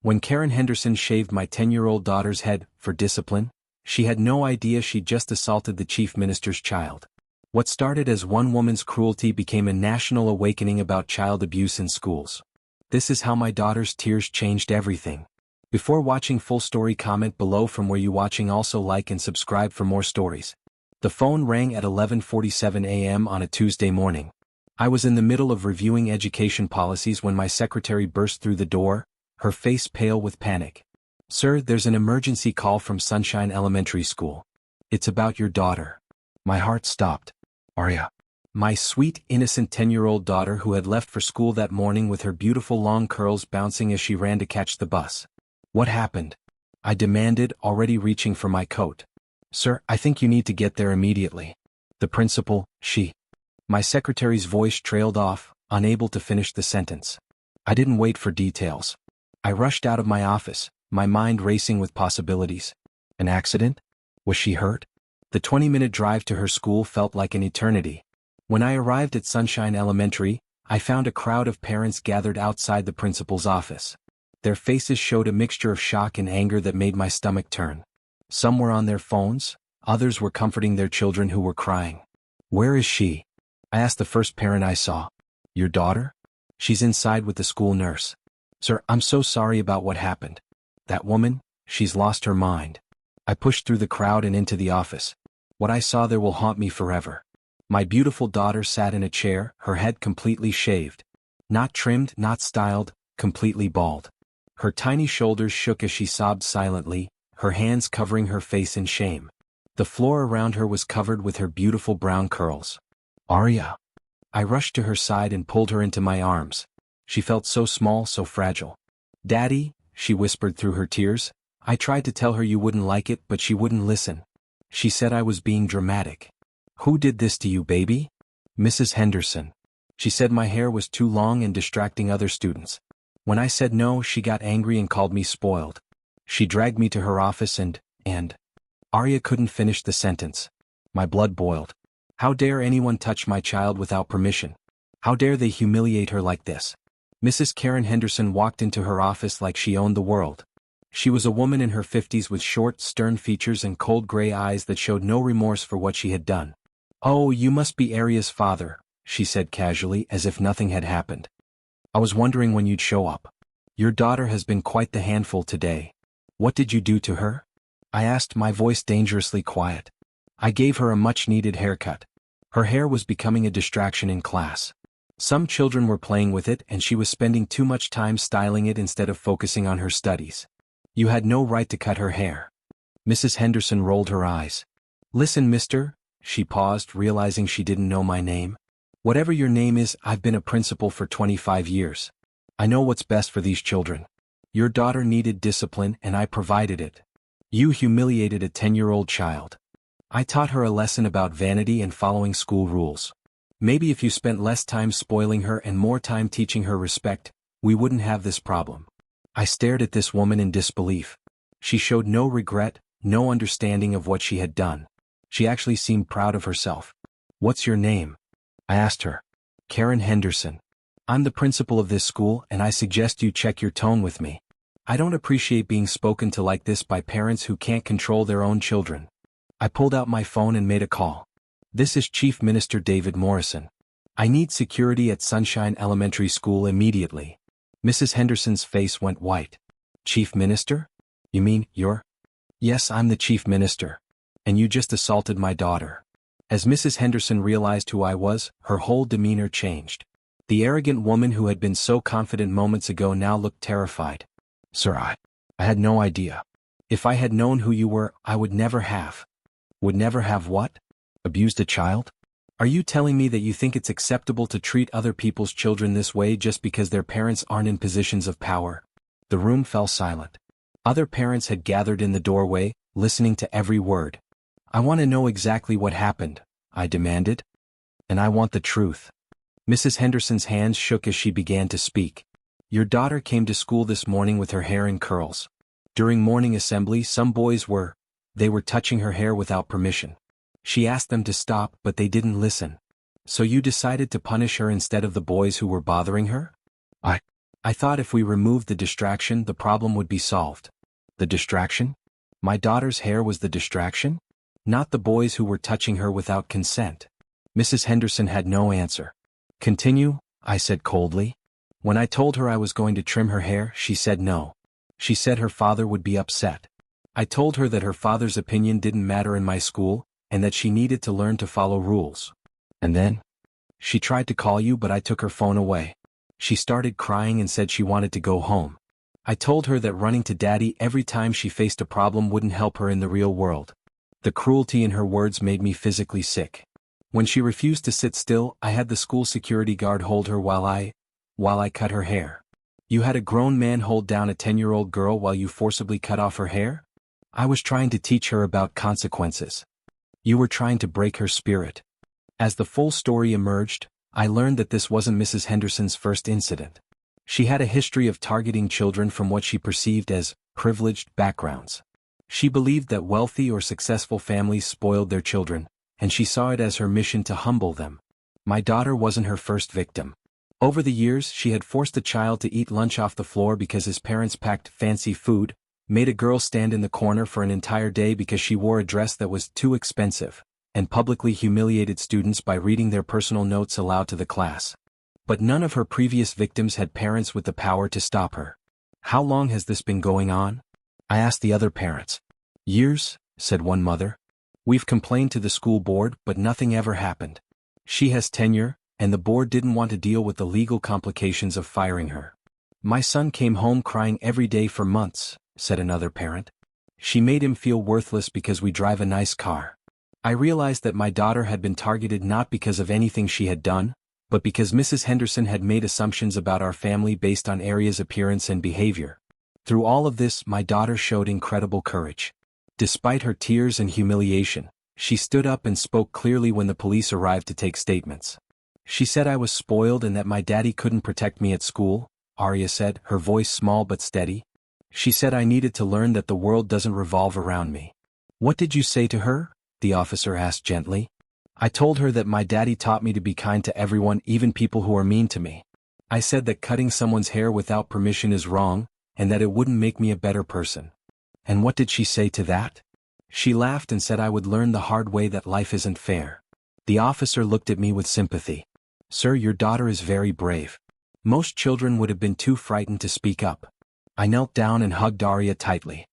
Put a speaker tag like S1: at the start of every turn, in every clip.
S1: When Karen Henderson shaved my 10-year-old daughter's head for discipline, she had no idea she'd just assaulted the chief minister's child. What started as one woman's cruelty became a national awakening about child abuse in schools. This is how my daughter's tears changed everything. Before watching full story, comment below from where you watching. Also like and subscribe for more stories. The phone rang at 11:47 a.m. on a Tuesday morning. I was in the middle of reviewing education policies when my secretary burst through the door, her face pale with panic. "Sir, there's an emergency call from Sunshine Elementary School. It's about your daughter." My heart stopped. "Arya." My sweet, innocent 10-year-old daughter who had left for school that morning with her beautiful long curls bouncing as she ran to catch the bus. "What happened?" I demanded, already reaching for my coat. "Sir, I think you need to get there immediately. The principal, she..." My secretary's voice trailed off, unable to finish the sentence. I didn't wait for details. I rushed out of my office, my mind racing with possibilities. An accident? Was she hurt? The 20-minute drive to her school felt like an eternity. When I arrived at Sunshine Elementary, I found a crowd of parents gathered outside the principal's office. Their faces showed a mixture of shock and anger that made my stomach turn. Some were on their phones, others were comforting their children who were crying. "Where is she?" I asked the first parent I saw. "Your daughter?" "She's inside with the school nurse." "Sir, I'm so sorry about what happened. That woman, she's lost her mind." I pushed through the crowd and into the office. What I saw there will haunt me forever. My beautiful daughter sat in a chair, her head completely shaved. Not trimmed, not styled, completely bald. Her tiny shoulders shook as she sobbed silently, her hands covering her face in shame. The floor around her was covered with her beautiful brown curls. "Arya." I rushed to her side and pulled her into my arms. She felt so small, so fragile. "Daddy," she whispered through her tears. I tried to tell her you wouldn't like it, but she wouldn't listen. She said I was being dramatic. "Who did this to you, baby?" "Mrs. Henderson." She said my hair was too long and distracting other students. When I said no, she got angry and called me spoiled. She dragged me to her office and... Arya couldn't finish the sentence. My blood boiled. How dare anyone touch my child without permission? How dare they humiliate her like this? Mrs. Karen Henderson walked into her office like she owned the world. She was a woman in her 50s with short, stern features and cold gray eyes that showed no remorse for what she had done. "Oh, you must be Arya's father," she said casually, as if nothing had happened. "I was wondering when you'd show up. Your daughter has been quite the handful today. What did you do to her?" I asked, my voice dangerously quiet. "I gave her a much-needed haircut. Her hair was becoming a distraction in class. Some children were playing with it and she was spending too much time styling it instead of focusing on her studies. You had no right to cut her hair." Mrs. Henderson rolled her eyes. "Listen, mister," she paused, realizing she didn't know my name. "Whatever your name is, I've been a principal for 25 years. I know what's best for these children. Your daughter needed discipline and I provided it. You humiliated a 10-year-old child. I taught her a lesson about vanity and following school rules. Maybe if you spent less time spoiling her and more time teaching her respect, we wouldn't have this problem." I stared at this woman in disbelief. She showed no regret, no understanding of what she had done. She actually seemed proud of herself. "What's your name?" I asked her. "Karen Henderson. I'm the principal of this school and I suggest you check your tone with me. I don't appreciate being spoken to like this by parents who can't control their own children." I pulled out my phone and made a call. "This is Chief Minister David Morrison. I need security at Sunshine Elementary School immediately." Mrs. Henderson's face went white. "Chief Minister? You mean, you're..." "Yes, I'm the Chief Minister. And you just assaulted my daughter." As Mrs. Henderson realized who I was, her whole demeanor changed. The arrogant woman who had been so confident moments ago now looked terrified. "Sir, I had no idea. If I had known who you were, I would never have..." "Would never have what? Abused a child? Are you telling me that you think it's acceptable to treat other people's children this way just because their parents aren't in positions of power?" The room fell silent. Other parents had gathered in the doorway, listening to every word. "I want to know exactly what happened," I demanded. "And I want the truth." Mrs. Henderson's hands shook as she began to speak. "Your daughter came to school this morning with her hair in curls. During morning assembly, some boys were touching her hair without permission. She asked them to stop, but they didn't listen. So you decided to punish her instead of the boys who were bothering her?" I I thought if we removed the distraction the problem would be solved. The distraction? My daughter's hair was the distraction? Not the boys who were touching her without consent. Mrs. Henderson had no answer. Continue, I said coldly. When I told her I was going to trim her hair, she said no. She said her father would be upset. I told her that her father's opinion didn't matter in my school, and that she needed to learn to follow rules. And then? She tried to call you, but I took her phone away. She started crying and said she wanted to go home. I told her that running to Daddy every time she faced a problem wouldn't help her in the real world. The cruelty in her words made me physically sick. When she refused to sit still, I had the school security guard hold her while I cut her hair. You had a grown man hold down a 10-year-old girl while you forcibly cut off her hair? I was trying to teach her about consequences. You were trying to break her spirit. As the full story emerged, I learned that this wasn't Mrs. Henderson's first incident. She had a history of targeting children from what she perceived as privileged backgrounds. She believed that wealthy or successful families spoiled their children, and she saw it as her mission to humble them. My daughter wasn't her first victim. Over the years, she had forced a child to eat lunch off the floor because his parents packed fancy food, made a girl stand in the corner for an entire day because she wore a dress that was too expensive, and publicly humiliated students by reading their personal notes aloud to the class. But none of her previous victims had parents with the power to stop her. How long has this been going on? I asked the other parents. Years, said one mother. We've complained to the school board, but nothing ever happened. She has tenure, and the board didn't want to deal with the legal complications of firing her. My son came home crying every day for months, said another parent. She made him feel worthless because we drive a nice car. I realized that my daughter had been targeted not because of anything she had done, but because Mrs. Henderson had made assumptions about our family based on Aria's appearance and behavior. Through all of this, my daughter showed incredible courage. Despite her tears and humiliation, she stood up and spoke clearly when the police arrived to take statements. She said I was spoiled and that my daddy couldn't protect me at school, Aria said, her voice small but steady. She said I needed to learn that the world doesn't revolve around me. What did you say to her? The officer asked gently. I told her that my daddy taught me to be kind to everyone, even people who are mean to me. I said that cutting someone's hair without permission is wrong, and that it wouldn't make me a better person. And what did she say to that? She laughed and said I would learn the hard way that life isn't fair. The officer looked at me with sympathy. Sir, your daughter is very brave. Most children would have been too frightened to speak up. I knelt down and hugged Aria tightly.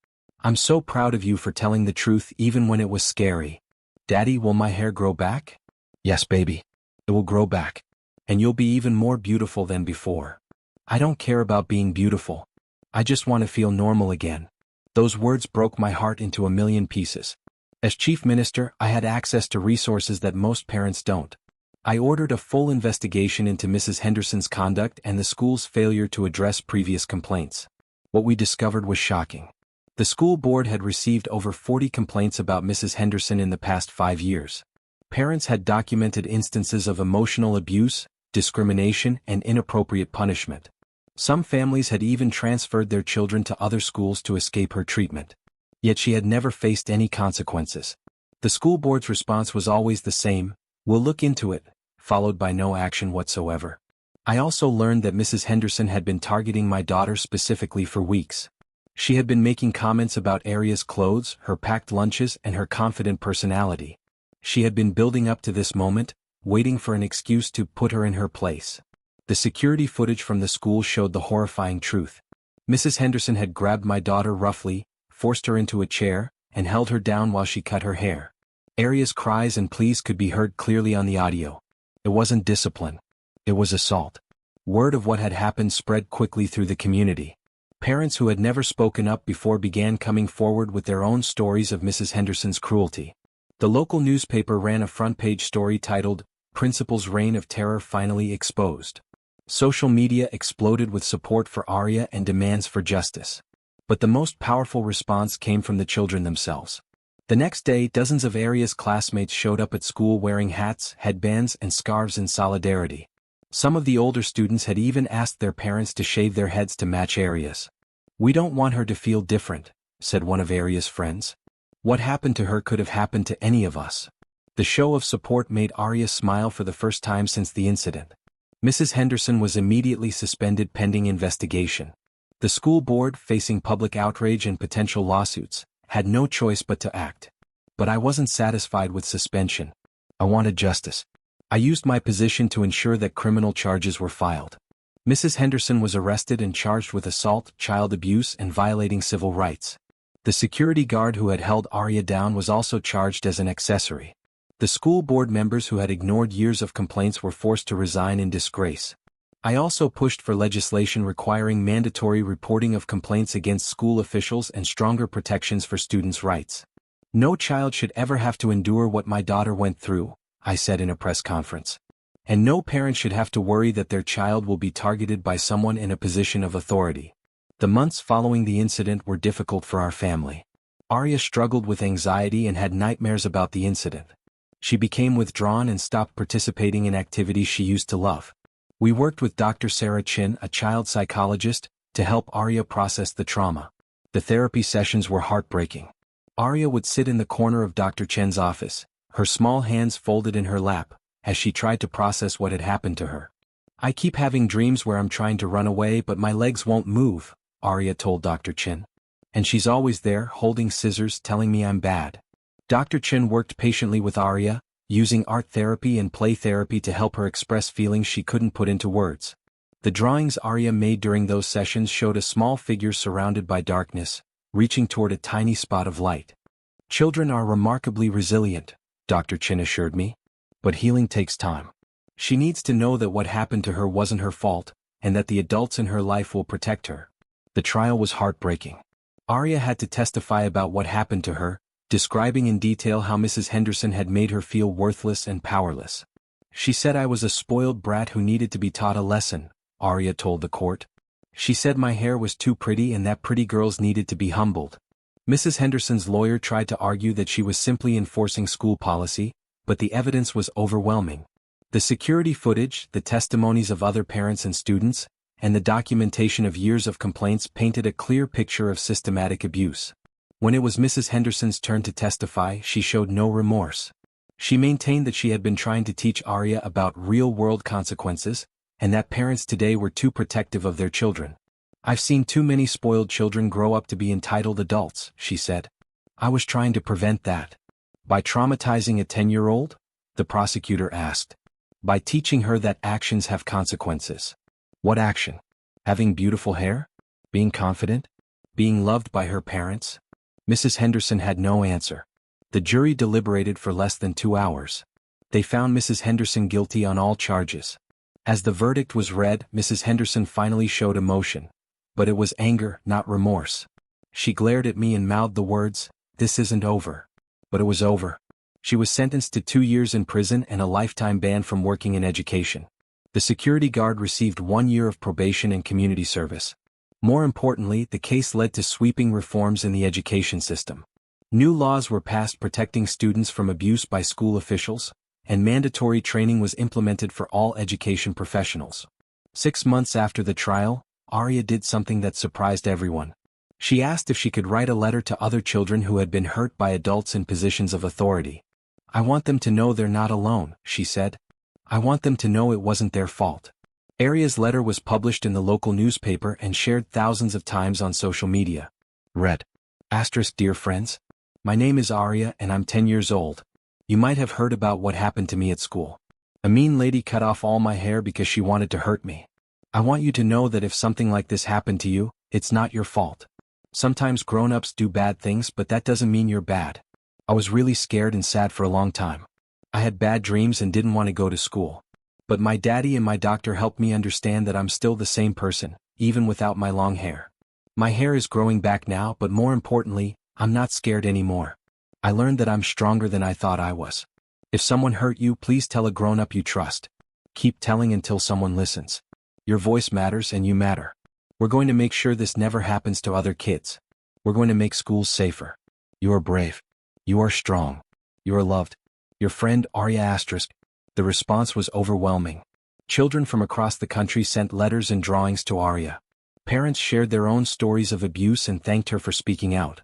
S1: I'm so proud of you for telling the truth even when it was scary. Daddy, will my hair grow back? Yes, baby. It will grow back. And you'll be even more beautiful than before. I don't care about being beautiful. I just want to feel normal again. Those words broke my heart into a million pieces. As chief minister, I had access to resources that most parents don't. I ordered a full investigation into Mrs. Henderson's conduct and the school's failure to address previous complaints. What we discovered was shocking. The school board had received over 40 complaints about Mrs. Henderson in the past 5 years. Parents had documented instances of emotional abuse, discrimination, and inappropriate punishment. Some families had even transferred their children to other schools to escape her treatment. Yet she had never faced any consequences. The school board's response was always the same: we'll look into it, followed by no action whatsoever. I also learned that Mrs. Henderson had been targeting my daughter specifically for weeks. She had been making comments about Aria's clothes, her packed lunches, and her confident personality. She had been building up to this moment, waiting for an excuse to put her in her place. The security footage from the school showed the horrifying truth. Mrs. Henderson had grabbed my daughter roughly, forced her into a chair, and held her down while she cut her hair. Aria's cries and pleas could be heard clearly on the audio. It wasn't discipline. It was assault. Word of what had happened spread quickly through the community. Parents who had never spoken up before began coming forward with their own stories of Mrs. Henderson's cruelty. The local newspaper ran a front-page story titled, "Principal's Reign of Terror Finally Exposed." Social media exploded with support for Aria and demands for justice. But the most powerful response came from the children themselves. The next day, dozens of Aria's classmates showed up at school wearing hats, headbands, and scarves in solidarity. Some of the older students had even asked their parents to shave their heads to match Aria's. "We don't want her to feel different," said one of Aria's friends. "What happened to her could have happened to any of us." The show of support made Aria smile for the first time since the incident. Mrs. Henderson was immediately suspended pending investigation. The school board, facing public outrage and potential lawsuits, had no choice but to act. But I wasn't satisfied with suspension. I wanted justice. I used my position to ensure that criminal charges were filed. Mrs. Henderson was arrested and charged with assault, child abuse, and violating civil rights. The security guard who had held Arya down was also charged as an accessory. The school board members who had ignored years of complaints were forced to resign in disgrace. I also pushed for legislation requiring mandatory reporting of complaints against school officials and stronger protections for students' rights. No child should ever have to endure what my daughter went through, I said in a press conference. And no parent should have to worry that their child will be targeted by someone in a position of authority. The months following the incident were difficult for our family. Arya struggled with anxiety and had nightmares about the incident. She became withdrawn and stopped participating in activities she used to love. We worked with Dr. Sarah Chin, a child psychologist, to help Arya process the trauma. The therapy sessions were heartbreaking. Arya would sit in the corner of Dr. Chen's office, her small hands folded in her lap, as she tried to process what had happened to her. I keep having dreams where I'm trying to run away but my legs won't move, Arya told Dr. Chin. And she's always there, holding scissors, telling me I'm bad. Dr. Chin worked patiently with Arya, using art therapy and play therapy to help her express feelings she couldn't put into words. The drawings Arya made during those sessions showed a small figure surrounded by darkness, reaching toward a tiny spot of light. Children are remarkably resilient, Dr. Chin assured me. But healing takes time. She needs to know that what happened to her wasn't her fault, and that the adults in her life will protect her. The trial was heartbreaking. Arya had to testify about what happened to her, describing in detail how Mrs. Henderson had made her feel worthless and powerless. She said I was a spoiled brat who needed to be taught a lesson, Arya told the court. She said my hair was too pretty and that pretty girls needed to be humbled. Mrs. Henderson's lawyer tried to argue that she was simply enforcing school policy, but the evidence was overwhelming. The security footage, the testimonies of other parents and students, and the documentation of years of complaints painted a clear picture of systematic abuse. When it was Mrs. Henderson's turn to testify, she showed no remorse. She maintained that she had been trying to teach Arya about real-world consequences, and that parents today were too protective of their children. I've seen too many spoiled children grow up to be entitled adults, she said. I was trying to prevent that. By traumatizing a 10-year-old? The prosecutor asked. By teaching her that actions have consequences. What action? Having beautiful hair? Being confident? Being loved by her parents? Mrs. Henderson had no answer. The jury deliberated for less than 2 hours. They found Mrs. Henderson guilty on all charges. As the verdict was read, Mrs. Henderson finally showed emotion. But it was anger, not remorse. She glared at me and mouthed the words, "This isn't over." But it was over. She was sentenced to 2 years in prison and a lifetime ban from working in education. The security guard received 1 year of probation and community service. More importantly, the case led to sweeping reforms in the education system. New laws were passed protecting students from abuse by school officials, and mandatory training was implemented for all education professionals. 6 months after the trial, Arya did something that surprised everyone. She asked if she could write a letter to other children who had been hurt by adults in positions of authority. I want them to know they're not alone, she said. I want them to know it wasn't their fault. Arya's letter was published in the local newspaper and shared thousands of times on social media. Read. Dear friends. My name is Arya and I'm 10 years old. You might have heard about what happened to me at school. A mean lady cut off all my hair because she wanted to hurt me. I want you to know that if something like this happened to you, it's not your fault. Sometimes grown-ups do bad things, but that doesn't mean you're bad. I was really scared and sad for a long time. I had bad dreams and didn't want to go to school. But my daddy and my doctor helped me understand that I'm still the same person, even without my long hair. My hair is growing back now, but more importantly, I'm not scared anymore. I learned that I'm stronger than I thought I was. If someone hurt you, please tell a grown-up you trust. Keep telling until someone listens. Your voice matters and you matter. We're going to make sure this never happens to other kids. We're going to make schools safer. You are brave. You are strong. You are loved. Your friend Arya *. The response was overwhelming. Children from across the country sent letters and drawings to Arya. Parents shared their own stories of abuse and thanked her for speaking out.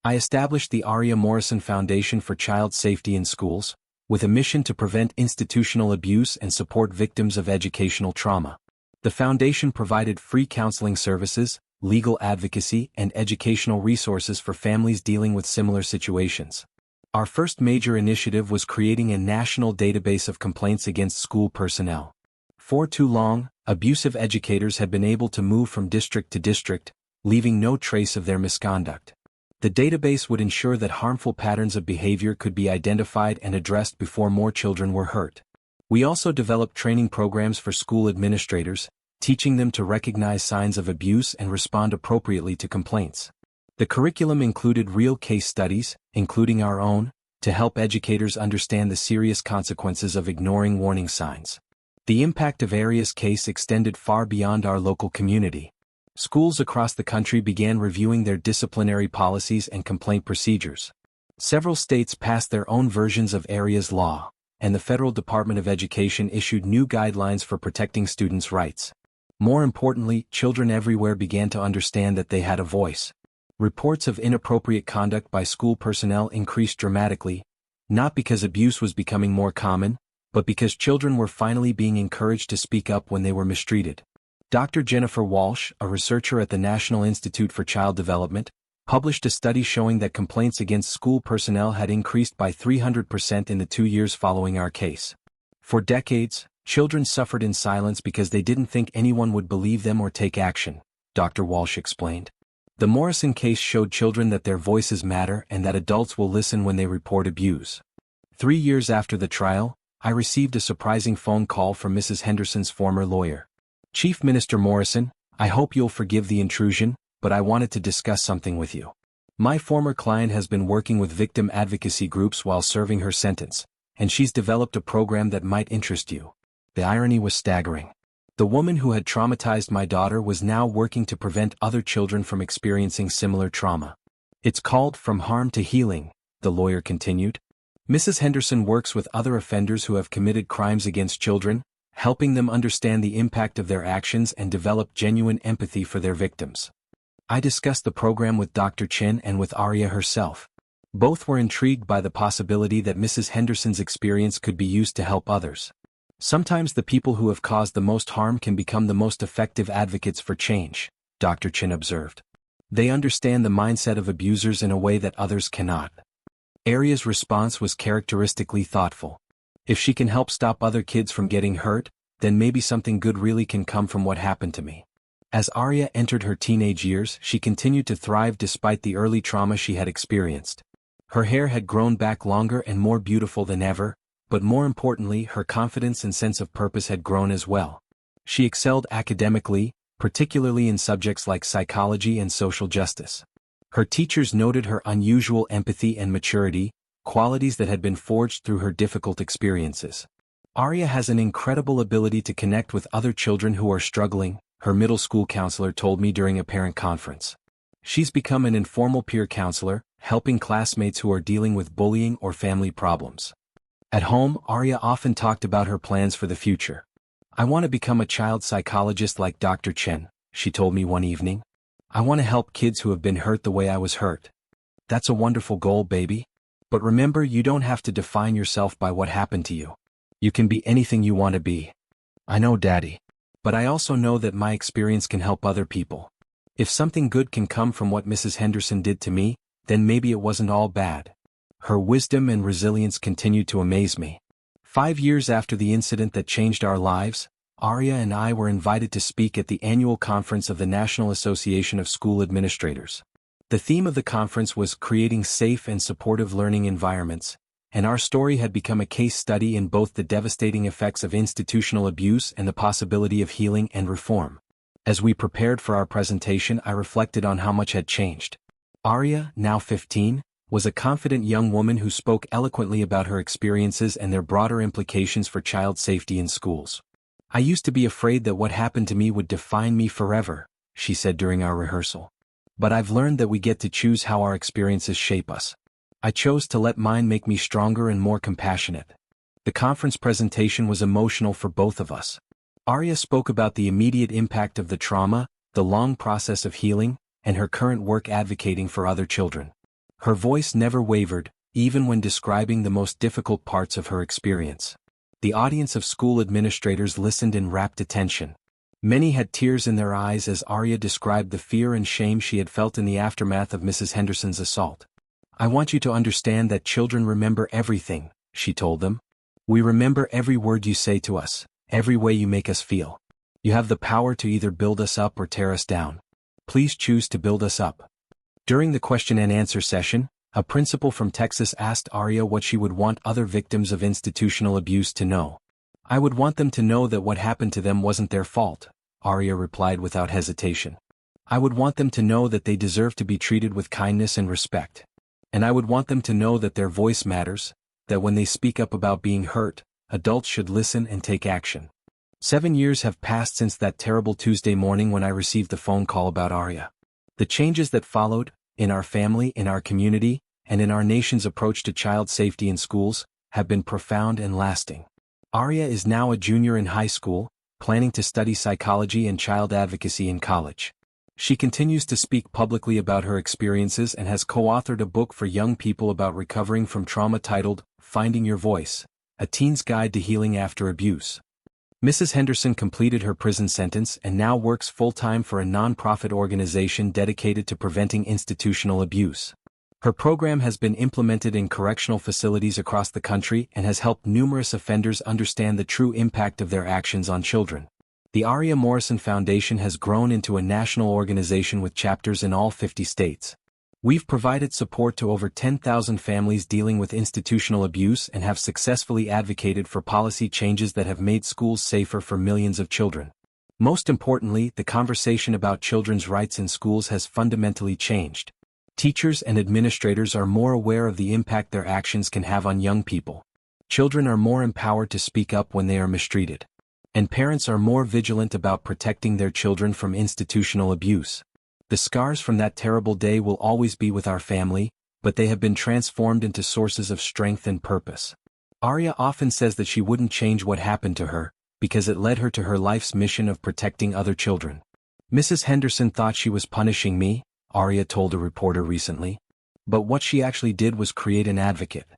S1: I established the Arya Morrison Foundation for Child Safety in Schools, with a mission to prevent institutional abuse and support victims of educational trauma. The foundation provided free counseling services, legal advocacy, and educational resources for families dealing with similar situations. Our first major initiative was creating a national database of complaints against school personnel. For too long, abusive educators had been able to move from district to district, leaving no trace of their misconduct. The database would ensure that harmful patterns of behavior could be identified and addressed before more children were hurt. We also developed training programs for school administrators, teaching them to recognize signs of abuse and respond appropriately to complaints. The curriculum included real case studies, including our own, to help educators understand the serious consequences of ignoring warning signs. The impact of Aria's case extended far beyond our local community. Schools across the country began reviewing their disciplinary policies and complaint procedures. Several states passed their own versions of Aria's law, and the Federal Department of Education issued new guidelines for protecting students' rights. More importantly, children everywhere began to understand that they had a voice. Reports of inappropriate conduct by school personnel increased dramatically, not because abuse was becoming more common, but because children were finally being encouraged to speak up when they were mistreated. Dr. Jennifer Walsh, a researcher at the National Institute for Child Development, published a study showing that complaints against school personnel had increased by 300% in the 2 years following our case. For decades, children suffered in silence because they didn't think anyone would believe them or take action, Dr. Walsh explained. The Morrison case showed children that their voices matter and that adults will listen when they report abuse. 3 years after the trial, I received a surprising phone call from Mrs. Henderson's former lawyer. "Chief Minister Morrison, I hope you'll forgive the intrusion, but I wanted to discuss something with you. My former client has been working with victim advocacy groups while serving her sentence, and she's developed a program that might interest you." The irony was staggering. The woman who had traumatized my daughter was now working to prevent other children from experiencing similar trauma. "It's called From Harm to Healing," the lawyer continued. "Mrs. Henderson works with other offenders who have committed crimes against children, helping them understand the impact of their actions and develop genuine empathy for their victims." I discussed the program with Dr. Chin and with Aria herself. Both were intrigued by the possibility that Mrs. Henderson's experience could be used to help others. "Sometimes the people who have caused the most harm can become the most effective advocates for change," Dr. Chin observed. "They understand the mindset of abusers in a way that others cannot." Aria's response was characteristically thoughtful. "If she can help stop other kids from getting hurt, then maybe something good really can come from what happened to me." As Aria entered her teenage years, she continued to thrive despite the early trauma she had experienced. Her hair had grown back longer and more beautiful than ever, but more importantly, her confidence and sense of purpose had grown as well. She excelled academically, particularly in subjects like psychology and social justice. Her teachers noted her unusual empathy and maturity, qualities that had been forged through her difficult experiences. "Aria has an incredible ability to connect with other children who are struggling," her middle school counselor told me during a parent conference. "She's become an informal peer counselor, helping classmates who are dealing with bullying or family problems." At home, Aria often talked about her plans for the future. "I want to become a child psychologist like Dr. Chen," she told me one evening. "I want to help kids who have been hurt the way I was hurt." "That's a wonderful goal, baby. But remember, you don't have to define yourself by what happened to you. You can be anything you want to be." "I know, Daddy. But I also know that my experience can help other people. If something good can come from what Mrs. Henderson did to me, then maybe it wasn't all bad." Her wisdom and resilience continued to amaze me. 5 years after the incident that changed our lives, Aria and I were invited to speak at the annual conference of the National Association of School Administrators. The theme of the conference was creating safe and supportive learning environments, and our story had become a case study in both the devastating effects of institutional abuse and the possibility of healing and reform. As we prepared for our presentation, I reflected on how much had changed. Aria, now 15, was a confident young woman who spoke eloquently about her experiences and their broader implications for child safety in schools. "I used to be afraid that what happened to me would define me forever," she said during our rehearsal. "But I've learned that we get to choose how our experiences shape us. I chose to let mine make me stronger and more compassionate." The conference presentation was emotional for both of us. Aria spoke about the immediate impact of the trauma, the long process of healing, and her current work advocating for other children. Her voice never wavered, even when describing the most difficult parts of her experience. The audience of school administrators listened in rapt attention. Many had tears in their eyes as Arya described the fear and shame she had felt in the aftermath of Mrs. Henderson's assault. "I want you to understand that children remember everything," she told them. "We remember every word you say to us, every way you make us feel. You have the power to either build us up or tear us down. Please choose to build us up." During the question and answer session, a principal from Texas asked Arya what she would want other victims of institutional abuse to know. "I would want them to know that what happened to them wasn't their fault," Arya replied without hesitation. "I would want them to know that they deserve to be treated with kindness and respect. And I would want them to know that their voice matters, that when they speak up about being hurt, adults should listen and take action." 7 years have passed since that terrible Tuesday morning when I received the phone call about Arya. The changes that followed, in our family, in our community, and in our nation's approach to child safety in schools, have been profound and lasting. Arya is now a junior in high school, planning to study psychology and child advocacy in college. She continues to speak publicly about her experiences and has co-authored a book for young people about recovering from trauma titled, "Finding Your Voice: A Teen's Guide to Healing After Abuse." Mrs. Henderson completed her prison sentence and now works full-time for a non-profit organization dedicated to preventing institutional abuse. Her program has been implemented in correctional facilities across the country and has helped numerous offenders understand the true impact of their actions on children. The Arya Morrison Foundation has grown into a national organization with chapters in all 50 states. We've provided support to over 10,000 families dealing with institutional abuse and have successfully advocated for policy changes that have made schools safer for millions of children. Most importantly, the conversation about children's rights in schools has fundamentally changed. Teachers and administrators are more aware of the impact their actions can have on young people. Children are more empowered to speak up when they are mistreated. And parents are more vigilant about protecting their children from institutional abuse. The scars from that terrible day will always be with our family, but they have been transformed into sources of strength and purpose. Arya often says that she wouldn't change what happened to her, because it led her to her life's mission of protecting other children. "Mrs. Henderson thought she was punishing me," Arya told a reporter recently. "But what she actually did was create an advocate.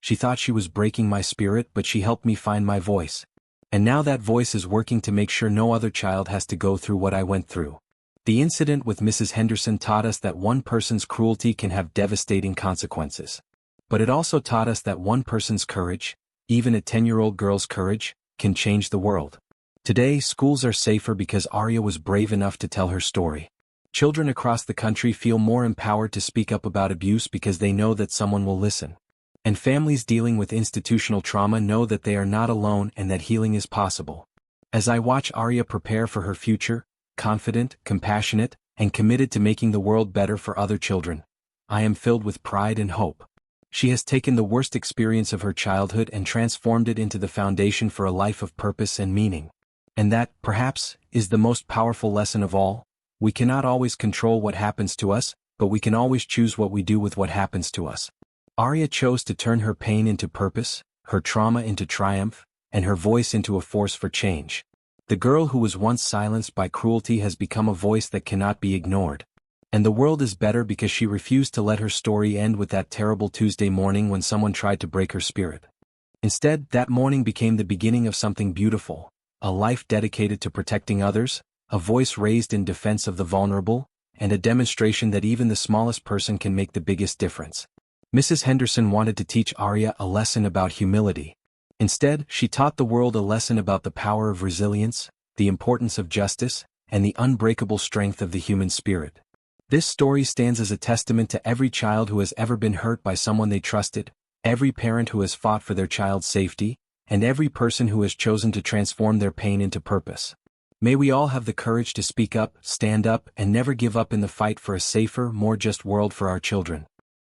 S1: She thought she was breaking my spirit, but she helped me find my voice. And now that voice is working to make sure no other child has to go through what I went through." The incident with Mrs. Henderson taught us that one person's cruelty can have devastating consequences. But it also taught us that one person's courage, even a 10-year-old girl's courage, can change the world. Today, schools are safer because Arya was brave enough to tell her story. Children across the country feel more empowered to speak up about abuse because they know that someone will listen. And families dealing with institutional trauma know that they are not alone and that healing is possible. As I watch Arya prepare for her future, confident, compassionate, and committed to making the world better for other children, I am filled with pride and hope. She has taken the worst experience of her childhood and transformed it into the foundation for a life of purpose and meaning. And that, perhaps, is the most powerful lesson of all. We cannot always control what happens to us, but we can always choose what we do with what happens to us. Arya chose to turn her pain into purpose, her trauma into triumph, and her voice into a force for change. The girl who was once silenced by cruelty has become a voice that cannot be ignored. And the world is better because she refused to let her story end with that terrible Tuesday morning when someone tried to break her spirit. Instead, that morning became the beginning of something beautiful, a life dedicated to protecting others, a voice raised in defense of the vulnerable, and a demonstration that even the smallest person can make the biggest difference. Mrs. Henderson wanted to teach Arya a lesson about humility. Instead, she taught the world a lesson about the power of resilience, the importance of justice, and the unbreakable strength of the human spirit. This story stands as a testament to every child who has ever been hurt by someone they trusted, every parent who has fought for their child's safety, and every person who has chosen to transform their pain into purpose. May we all have the courage to speak up, stand up, and never give up in the fight for a safer, more just world for our children.